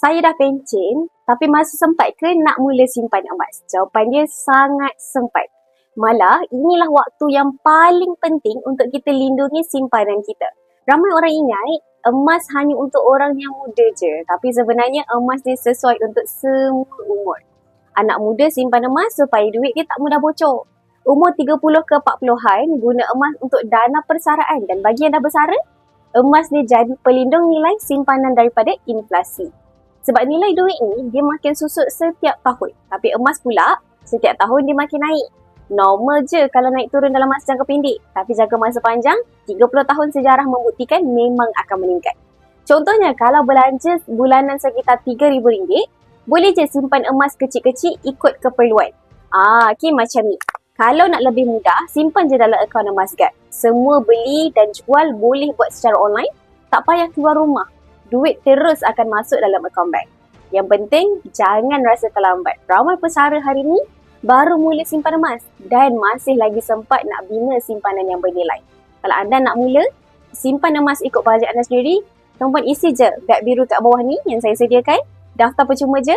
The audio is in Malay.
Saya dah pencen, tapi masih sempat ke nak mula simpan emas? Jawapan dia sangat sempat. Malah, inilah waktu yang paling penting untuk kita lindungi simpanan kita. Ramai orang ingat emas hanya untuk orang yang muda je. Tapi sebenarnya emas dia sesuai untuk semua umur. Anak muda simpan emas supaya duit dia tak mudah bocor. Umur 30 ke 40-an guna emas untuk dana persaraan. Dan bagi yang dah bersara, emas dia jadi pelindung nilai simpanan daripada inflasi. Sebab nilai duit ni dia makin susut setiap tahun. Tapi emas pula setiap tahun dia makin naik. Normal je kalau naik turun dalam masa jangka pendek. Tapi jangka masa panjang, 30 tahun sejarah membuktikan memang akan meningkat. Contohnya kalau belanja bulanan sekitar RM3,000, boleh je simpan emas kecil-kecil ikut keperluan. Okay, macam ni. Kalau nak lebih mudah, simpan je dalam akaun emas guard. Semua beli dan jual boleh buat secara online. Tak payah keluar rumah. Duit terus akan masuk dalam akaun bank. Yang penting, jangan rasa terlambat. Ramai pesara hari ni baru mula simpan emas dan masih lagi sempat nak bina simpanan yang bernilai. Kalau anda nak mula, simpan emas ikut bajet anda sendiri, tuan-puan isi je guide biru kat bawah ni yang saya sediakan. Daftar percuma je.